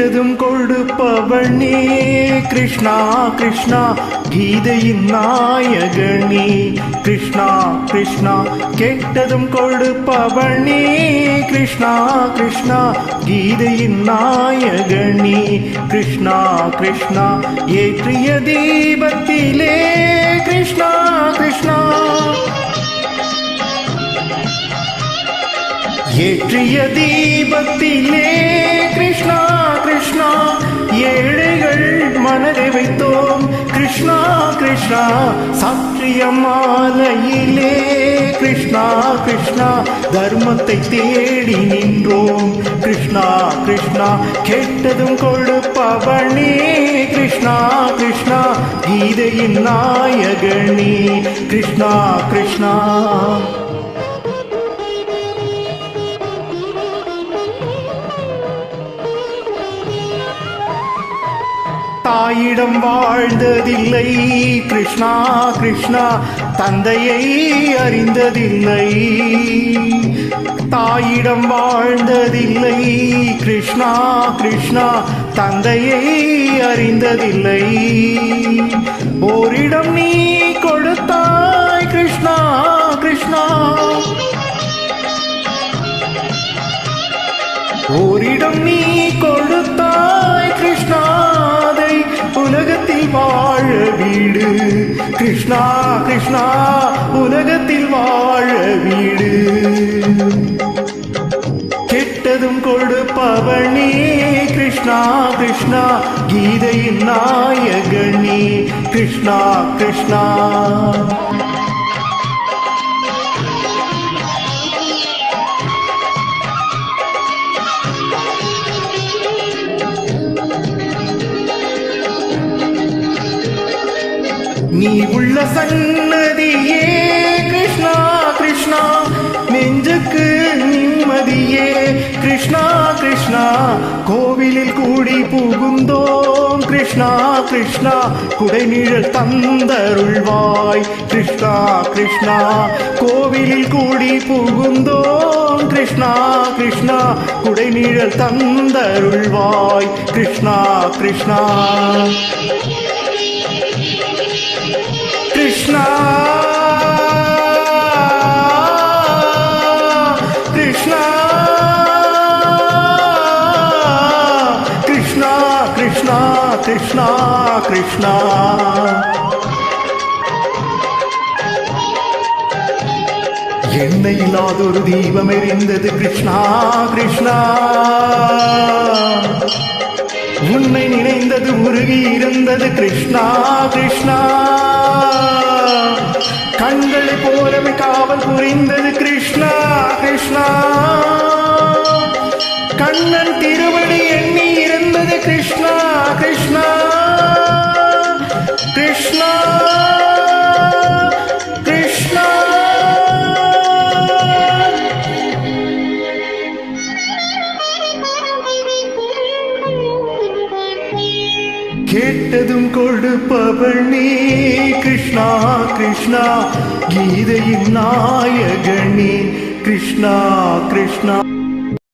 கேட்டதும் கொடுப்பவனே கிருஷ்ணா கிருஷ்ணா கீதையின் நாயகனே கிருஷ்ணா கிருஷ்ணா கேட்டதும் கொடுப்பவனே கிருஷ்ணா கிருஷ்ணா கீதையின் நாயகனே கிருஷ்ணா கிருஷ்ணா ஏற்றிய தீபத்திலே கிருஷ்ணா கிருஷ்ணா ஏற்றிய தீபத்திலே கிருஷ்ணா கிருஷ்ணா ஏழைகள் மனதை வைத்தோம் கிருஷ்ணா கிருஷ்ணா சாற்றிய மாலையிலே கிருஷ்ணா கிருஷ்ணா தர்மத்தை தேடி நின்றோம் கிருஷ்ணா கிருஷ்ணா கேட்டதும் கொடுப்பவனே கிருஷ்ணா கிருஷ்ணா கீதையின் நாயகனே கிருஷ்ணா கிருஷ்ணா தாயிடம் வாழ்ந்ததில்லை கிருஷ்ணா கிருஷ்ணா தந்தையை அறிந்ததில்லை தாயிடம் வாழ்ந்ததில்லை கிருஷ்ணா கிருஷ்ணா தந்தையை அறிந்ததில்லை ஓரிடம் நீ கொடுத்தாய் கிருஷ்ணா கிருஷ்ணா ஓரிடம் நீ கொடுத்தாய் கிருஷ்ணா உலகத்தில் வாழ வீடு கிருஷ்ணா கிருஷ்ணா உலகத்தில் வாழ வீடு கெட்டதும் கொடுப்பவனே கிருஷ்ணா கிருஷ்ணா கீதையின் நாயகனே கிருஷ்ணா கிருஷ்ணா நீ உள்ள சன்னதியே கிருஷ்ணா கிருஷ்ணா நெஞ்சுக்கு நிம்மதியே கிருஷ்ணா கிருஷ்ணா கோவிலில் கூடி புகுந்தோம் கிருஷ்ணா கிருஷ்ணா குடைநிழல் தந்தருள்வாய் கிருஷ்ணா கிருஷ்ணா கோவிலில் கூடி புகுந்தோம் கிருஷ்ணா கிருஷ்ணா குடைநிழல் தந்தருள்வாய் கிருஷ்ணா கிருஷ்ணா கிருஷ்ணா கிருஷ்ணா கிருஷ்ணா கிருஷ்ணா கிருஷ்ணா கிருஷ்ணா எண்ணெய் இல்லாதொரு தீபம் எரிந்தது கிருஷ்ணா கிருஷ்ணா உன்னை நினைந்தது உருகி இருந்தது கிருஷ்ணா கிருஷ்ணா கண்களை போலவே காவல் புரிந்தது கிருஷ்ணா கிருஷ்ணா கண்ணன் திருவடி எண்ணி இருந்தது கிருஷ்ணா கிருஷ்ணா கிருஷ்ணா கிருஷ்ணா கேட்டதும் கொடுப்பவனே கிருஷ்ணா கிருஷ்ணா கீதையின் நாயகனே கிருஷ்ணா கிருஷ்ணா